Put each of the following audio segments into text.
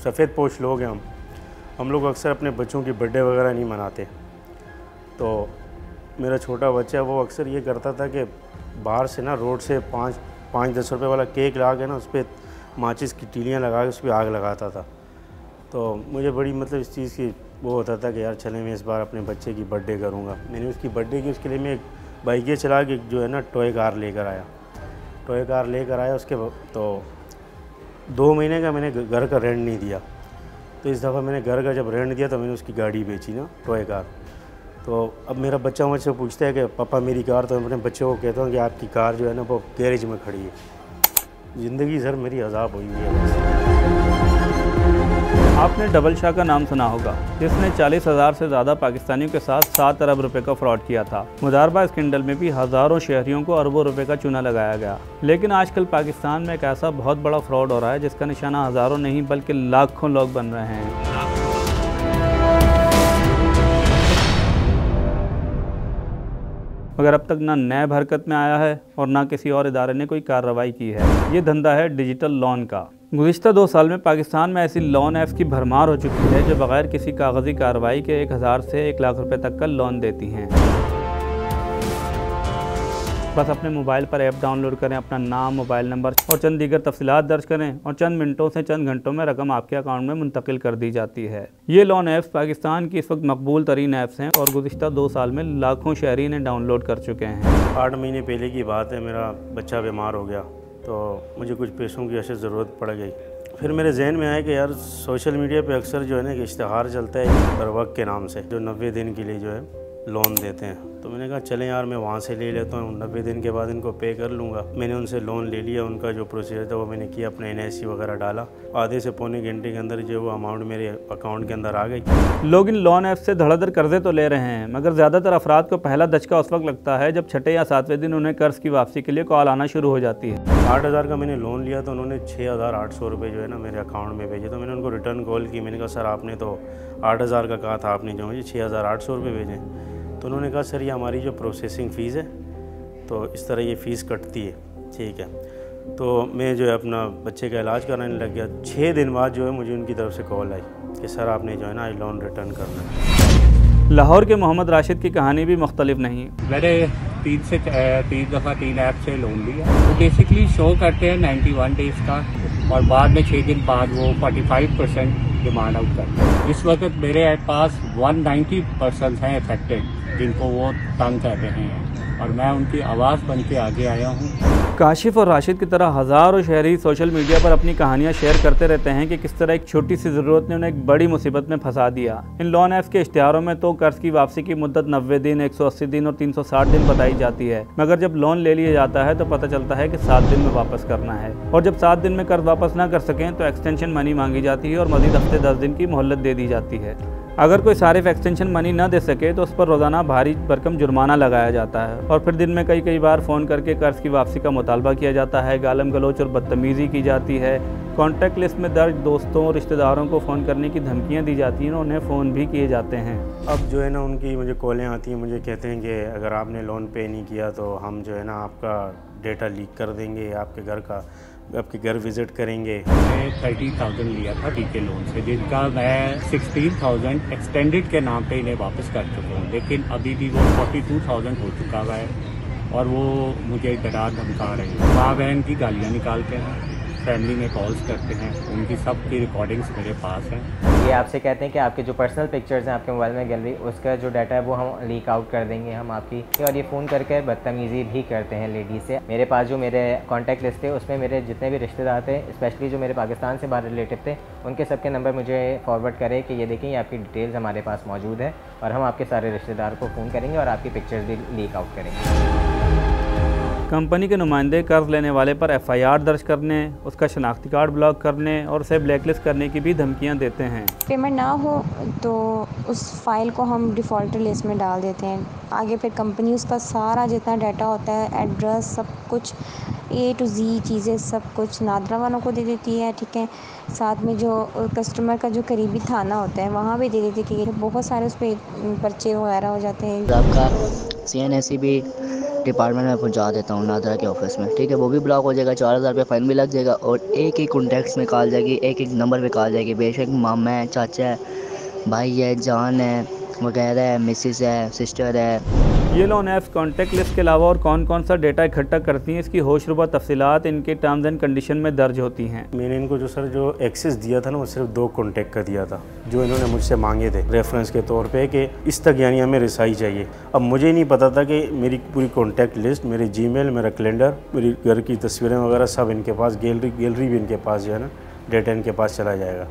सफ़ेद पोश लोग हैं हम लोग अक्सर अपने बच्चों की बर्थडे वगैरह नहीं मनाते। तो मेरा छोटा बच्चा है वो अक्सर ये करता था कि बाहर से ना रोड से 5-10 रुपये वाला केक ला के ना उस पर माचिस की तीलियाँ लगा के उस पर आग लगाता था। तो मुझे बड़ी मतलब इस चीज़ की वो होता था कि यार चले मैं इस बार अपने बच्चे की बर्थडे करूँगा। मैंने उसकी बर्थडे की, उसके लिए मैं एक बाइक चला के जो है ना टॉय कार लेकर आया। उसके तो 2 महीने का मैंने घर का रेंट नहीं दिया। तो इस दफ़ा मैंने घर का जब रेंट दिया तो मैंने उसकी गाड़ी बेची ना, टॉय कार। तो अब मेरा बच्चा मुझसे पूछता है कि पापा मेरी कार, तो मैं अपने बच्चे को कहता हूँ कि आपकी कार जो है ना वो गैरेज में खड़ी है। ज़िंदगी सर मेरी अज़ाब हुई हुई है। आपने डबल शाह का नाम सुना होगा, जिसने 40,000 से ज़्यादा पाकिस्तानियों के साथ 7 अरब रुपए का फ्रॉड किया था। मुदारबा स्कैंडल में भी हज़ारों शहरियों को अरबों रुपए का चूना लगाया गया। लेकिन आजकल पाकिस्तान में एक ऐसा बहुत बड़ा फ्रॉड हो रहा है जिसका निशाना हज़ारों नहीं बल्कि लाखों लोग बन रहे हैं। मगर अब तक ना नैब हरकत में आया है और ना किसी और इदारे ने कोई कार्रवाई की है। ये धंधा है डिजिटल लोन का। गुज़िश्ता 2 साल में पाकिस्तान में ऐसी लोन ऐप्स की भरमार हो चुकी है जो बगैर किसी कागजी कार्रवाई के 1000 से 1 लाख रुपए तक का लोन देती हैं। बस अपने मोबाइल पर ऐप डाउनलोड करें, अपना नाम, मोबाइल नंबर और चंद दीगर तफसीलात दर्ज करें और चंद मिनटों से चंद घंटों में रकम आपके अकाउंट में मुंतकिल कर दी जाती है। ये लोन ऐप्स पाकिस्तान की इस वक्त मकबूल तरीन ऐप्स हैं और गुज़िश्ता 2 साल में लाखों शहरी इन्हें डाउनलोड कर चुके हैं। 8 महीने पहले की बात है, मेरा बच्चा बीमार हो गया तो मुझे कुछ पैसों की अशद ज़रूरत पड़ गई। फिर मेरे जहन में आया कि यार सोशल मीडिया पे अक्सर जो है ना कि इश्तिहार चलता है बरवक्त के नाम से, जो 90 दिन के लिए जो है लोन देते हैं। तो मैंने कहा चलें यार मैं वहाँ से ले लेता हूँ, 90 दिन के बाद इनको पे कर लूँगा। मैंने उनसे लोन ले लिया, उनका जो प्रोसीजर था वो मैंने किया, अपना NIC वगैरह डाला। आधे से पौने घंटे के अंदर जो वो अमाउंट मेरे अकाउंट के अंदर आ गई। लोग इन लोन ऐप से धड़ाधड़ कर्जे तो ले रहे हैं, मगर ज़्यादातर अफराद को पहला दचका उस वक्त लगता है जब 6 या 7वें दिन उन्हें कर्ज की वापसी के लिए कॉल आना शुरू हो जाती है। 8,000 का मैंने लोन लिया तो उन्होंने 6,800 रुपये जो है ना मेरे अकाउंट में भेजे। तो मैंने उनको रिटर्न कॉल की, मैंने कहा सर आपने तो 8,000 का कहा था, आपने जो मुझे 6,800 रुपये भेजे। तो उन्होंने कहा सर ये हमारी जो प्रोसेसिंग फ़ीस है तो इस तरह ये फ़ीस कटती है, ठीक है। तो मैं जो है अपना बच्चे का इलाज कराने लग गया। 6 दिन बाद जो है मुझे उनकी तरफ से कॉल आई कि सर आपने जो है ना लोन रिटर्न करना है। लाहौर के मोहम्मद राशिद की कहानी भी मुख्तलिफ नहीं। मैंने 3 दफ़ा 3 ऐप से लोन लिया। वो बेसिकली शो करते हैं 91 डेज़ का और बाद में 6 दिन बाद वो 45% डिमांड आउट करते हैं। इस वक्त मेरे पास 190 पर्सन हैं अफेक्टेड जिनको वो तंग कर रहे हैं और मैं उनकी आवाज़ बन के आगे आया हूँ। काशिफ और राशिद की तरह हज़ारों शहरी सोशल मीडिया पर अपनी कहानियां शेयर करते रहते हैं कि किस तरह एक छोटी सी ज़रूरत ने उन्हें एक बड़ी मुसीबत में फंसा दिया। इन लोन ऐप्स के इश्तिहारों में तो कर्ज की वापसी की मुद्दत 90 दिन, 180 दिन और 360 दिन बताई जाती है, मगर जब लोन ले लिया जाता है तो पता चलता है कि 7 दिन में वापस करना है और जब 7 दिन में कर्ज वापस ना कर सकें तो एक्सटेंशन मनी मांगी जाती है और मज़ीद हफ्ते 10 दिन की मोहलत दे दी जाती है। अगर कोई सारिफ एक्सटेंशन मनी न दे सके तो उस पर रोज़ाना भारी भरकम जुर्माना लगाया जाता है और फिर दिन में कई बार फ़ोन करके कर्ज की वापसी का मुतालबा किया जाता है। गालम गलोच और बदतमीज़ी की जाती है। कॉन्टैक्ट लिस्ट में दर्ज दोस्तों और रिश्तेदारों को फ़ोन करने की धमकियां दी जाती हैं और उन्हें फ़ोन भी किए जाते हैं। अब जो है ना उनकी मुझे कॉलें आती हैं, मुझे कहते हैं कि अगर आपने लोन पे नहीं किया तो हम जो है ना आपका डेटा लीक कर देंगे, आपके घर विज़िट करेंगे। मैंने 30,000 लिया था टीके लोन से, जिनका मैं 16,000 एक्सटेंडेड के नाम पे इन्हें वापस कर चुका हूँ, लेकिन अभी भी वो 42,000 हो चुका हुआ है और वो मुझे डरा धमका रहे हैं। माँ बहन की गालियाँ निकालते हैं, फैमिली में कॉल्स करते हैं, उनकी सब की रिकॉर्डिंग्स मेरे पास हैं। ये आपसे कहते हैं कि आपके जो पर्सनल पिक्चर्स हैं आपके मोबाइल में गैलरी, उसका जो डाटा है वो हम लीक आउट कर देंगे हम आपकी, और ये फ़ोन करके बदतमीज़ी भी करते हैं लेडीज़ से। मेरे पास जो मेरे कॉन्टैक्ट लिस्ट थे उसमें मेरे जितने भी रिश्तेदार थे, स्पेशली जो मेरे पाकिस्तान से बाहर रिलेटिव थे, उनके सबके नंबर मुझे फॉरवर्ड करे कि ये देखें ये आपकी डिटेल्स हमारे पास मौजूद है और हम आपके सारे रिश्तेदार को फ़ोन करेंगे और आपकी पिक्चर्स भी लीक आउट करेंगे। कंपनी के नुमाइंदे कर्ज लेने वाले पर FIR दर्ज करने, उसका शनाख्ती कार्ड ब्लॉक करने और उसे ब्लैकलिस्ट करने की भी धमकियां देते हैं। पेमेंट ना हो तो उस फाइल को हम डिफ़ॉल्टर लिस्ट में डाल देते हैं। आगे फिर कंपनी उसका सारा जितना डाटा होता है, एड्रेस, सब कुछ A to Z चीज़ें सब कुछ नादरा वालों को दे देती है, ठीक है। साथ में जो कस्टमर का जो करीबी थाना होता है वहाँ भी दे देती है कि बहुत सारे उस पर पर्चे वगैरह हो जाते हैं। आपका CNSE भी डिपार्टमेंट में पहुंचा देता हूँ नादरा के ऑफिस में, ठीक है। वो भी ब्लॉक हो जाएगा, 4000 रुपये फ़ाइन भी लग जाएगा और एक एक कॉन्टैक्ट्स में कॉल जाएगी, एक एक नंबर पे कॉल जाएगी। बेशक मामा है, चाचा है, भाई है, जान है वगैरह है, मिसेस है, सिस्टर है। ये लोन ऐप्स कॉन्टैक्ट लिस्ट के अलावा और कौन कौन सा डेटा इकट्ठा करती हैं, इसकी होशरुबा तफसीलात इनके टर्म्स एंड कंडीशन में दर्ज होती हैं। मैंने इनको जो एक्सेस दिया था ना, वो सिर्फ 2 कॉन्टैक्ट का दिया था जो इन्होंने मुझसे मांगे थे रेफरेंस के तौर पे कि इस तक यानी हमें रिसाई चाहिए। अब मुझे नहीं पता था कि मेरी पूरी कॉन्टैक्ट लिस्ट, मेरी जीमेल, मेरा कैलेंडर, मेरी घर की तस्वीरें वगैरह सब इनके पास, गैलरी भी इनके पास जो है ना, डेटा इनके पास चला जाएगा।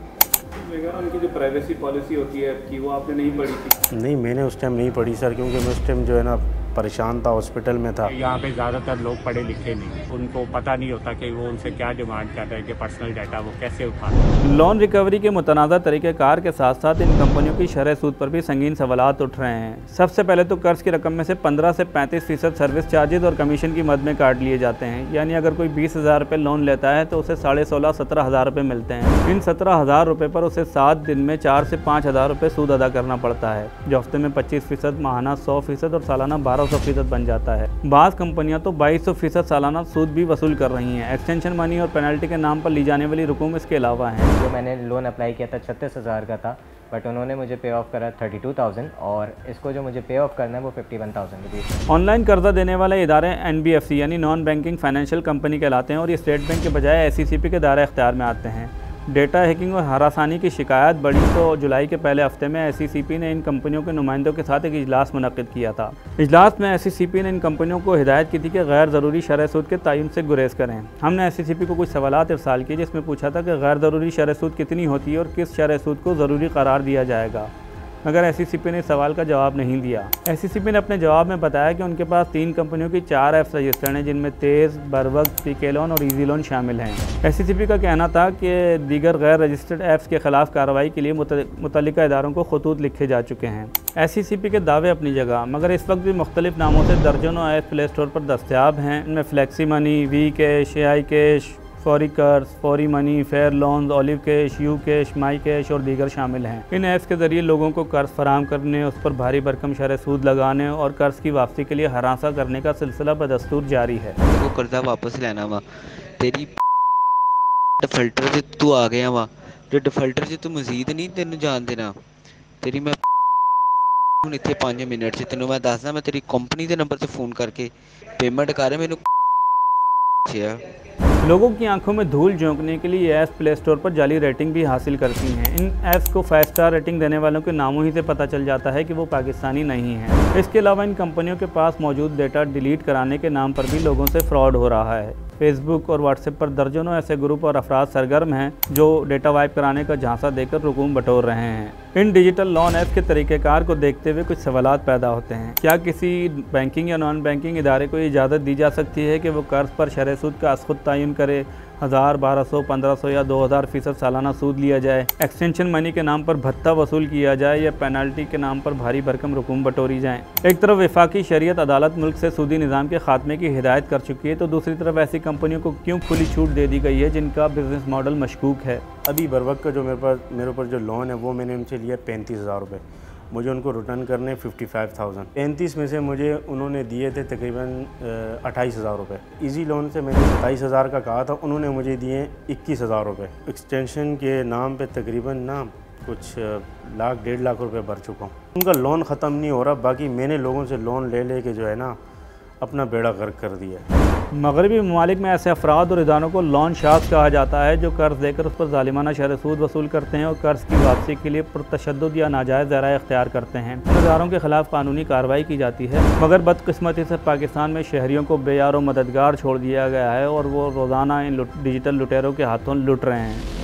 उनकी जो प्राइवेसी पॉलिसी होती है कि वो आपने नहीं पढ़ी थी? नहीं, मैंने उस टाइम नहीं पढ़ी सर, क्योंकि मैं उस टाइम जो है ना परेशान था, हॉस्पिटल में था। यहाँ पे ज़्यादातर लोग पढ़े लिखे नहीं, उनको पता नहीं होता कि वो उनसे क्या डिमांड कर रहे हैं कि पर्सनल डाटा वो कैसे उठाते। लोन रिकवरी के मुतनाज़ा तरीक़ेकार के साथ साथ इन कंपनियों की शरह सूद पर भी संगीन सवालात उठ रहे हैं। सबसे पहले तो कर्ज की रकम में से 15 से 35% सर्विस चार्जेज और कमीशन की मद में काट लिए जाते हैं। यानी अगर कोई 20,000 रुपये लोन लेता है तो उसे 16,500-17,000 रुपये मिलते हैं। इन 17,000 रुपये पर उसे 7 दिन में 4 से 5,000 रुपये सूद अदा करना पड़ता है, जो हफ्ते में 25%, माहाना 100% और सालाना 1200% बन जाता है। बाज़ कंपनियां तो 2200% सालाना सूद भी वसूल कर रही हैं। एक्सटेंशन मनी और पेनल्टी के नाम पर ली जाने वाली रकूम इसके अलावा हैं। जो मैंने लोन अप्लाई किया था 36,000 का था, बट उन्होंने मुझे पे ऑफ करा 32,000 और इसको जो मुझे पे ऑफ करना है वो 51,000 रुपीज़। ऑनलाइन कर्जा देने वाले इदारे NBFC यानी नॉन बैंकिंग फाइनेंशियल कंपनी कहलाते हैं और ये स्टेट बैंक के बजाय SECP के दायरे इख्तियार में आते हैं। डेटा हैकिंग और हरासानी की शिकायत बढ़ी तो जुलाई के पहले हफ्ते में SECP ने इन कंपनियों के नुमाइंदों के साथ एक इजलास मुनक्किद किया था। इजलास में SECP ने इन कंपनियों को हिदायत की थी कि गैर ज़रूरी शरह सूद के तयन से गुरेज करें। हमने SECP को कुछ सवालात इरसाल किए जिसमें पूछा था कि गैर ज़रूरी शरह सूद कितनी होती है और किस शरह सूद को ज़रूरी करार दिया जाएगा, मगर SECP ने इस सवाल का जवाब नहीं दिया। SECP ने अपने जवाब में बताया कि उनके पास 3 कंपनियों की 4 ऐप्स रजिस्टर्ड हैं, जिनमें तेज़, बरवक्त, पीके लोन और ईजी लोन शामिल हैं। SECP का कहना था कि दीगर गैर रजिस्टर्ड ऐप्स के खिलाफ कार्रवाई के लिए मुतल्लिका इदारों को खतूत लिखे जा चुके हैं। SECP के दावे अपनी जगह, मगर इस वक्त भी मुख्तलिफ नामों से दर्जनों ऐप प्ले स्टोर पर दस्तियाब हैं। इनमें flexi money, V cash, AI cash, फौरी कर्ज, फौरी money, fair loans, olive cash, U cash, my cash और दीगर शामिल हैं। इन ऐप्स के ज़रिए लोगों को कर्ज फराहम करने, उस पर भारी भरकम शरह सूद लगाने और कर्ज की वापसी के लिए हरासा करने का सिलसिला बदस्तूर जारी है। वो कर्जा वापस लेना वा, तेरी डिफल्टर से तू आ गया वा, जो डिफल्टर से तू मजीद नहीं तेन जान देना। तेरी मैं ਹੁਣ ਇੱਥੇ 5 ਮਿੰਟ 'ਚ ਤੈਨੂੰ ਮੈਂ ਦੱਸਦਾ, मैं तेरी कंपनी के नंबर से फ़ोन करके पेमेंट कर मैनू। लोगों की आंखों में धूल झोंकने के लिए ये ऐप्स प्ले स्टोर पर जाली रेटिंग भी हासिल करती हैं। इन ऐप्स को 5 स्टार रेटिंग देने वालों के नामों ही से पता चल जाता है कि वो पाकिस्तानी नहीं हैं। इसके अलावा इन कंपनियों के पास मौजूद डेटा डिलीट कराने के नाम पर भी लोगों से फ्रॉड हो रहा है। फेसबुक और व्हाट्सएप पर दर्जनों ऐसे ग्रुप और अफराद सरगर्म हैं जो डेटा वाइप कराने का झांसा देकर रकूम बटोर रहे हैं। इन डिजिटल लोन ऐप्स के तरीक़ेकार को देखते हुए कुछ सवालात पैदा होते हैं। क्या किसी बैंकिंग या नॉन बैंकिंग इदारे को इजाज़त दी जा सकती है कि वो कर्ज पर शरह सूद का खुद तयन करे? 1000, 1200, 1500 या 2000% सालाना सूद लिया जाए, एक्सटेंशन मनी के नाम पर भत्ता वसूल किया जाए या पेनल्टी के नाम पर भारी भरकम रकूम बटोरी जाए। एक तरफ वफाकी शरीयत अदालत मुल्क से सूदी निज़ाम के खात्मे की हिदायत कर चुकी है, तो दूसरी तरफ ऐसी कंपनियों को क्यों खुली छूट दे दी गई है जिनका बिजनेस मॉडल मशकूक है। अभी बरवक्त का जो मेरे ऊपर जो लोन है वो मैंने उनसे लिया 35,000 रुपये। मुझे उनको रिटर्न करने 55,000। 35 में से मुझे उन्होंने दिए थे तकरीबन 28,000 रुपये। इजी लोन से मैंने 27,000 का कहा था, उन्होंने मुझे दिए 21,000 रुपये। एक्सटेंशन के नाम पे तकरीबन ना कुछ लाख 1.5 लाख रुपए भर चुका हूँ। उनका लोन ख़त्म नहीं हो रहा, बाकी मैंने लोगों से लोन ले के जो है ना अपना बेड़ा गर्क कर दिया। मगरबी ममालिक में ऐसे अफराद और इदारों को लोन शार्क्स कहा जाता है जो कर्ज देकर उस पर ज़ालिमाना शरह सूद वसूल करते हैं और कर्ज की वापसी के लिए पुरतशद्दुद या नाजायज़ ज़राए इख्तियार करते हैं। इन इदारों के खिलाफ कानूनी कार्रवाई की जाती है, मगर बदकिस्मती से पाकिस्तान में शहरियों को बेयार व मददगार छोड़ दिया गया है और वो रोज़ाना इन डिजिटल लुटेरों के हाथों लुट रहे हैं।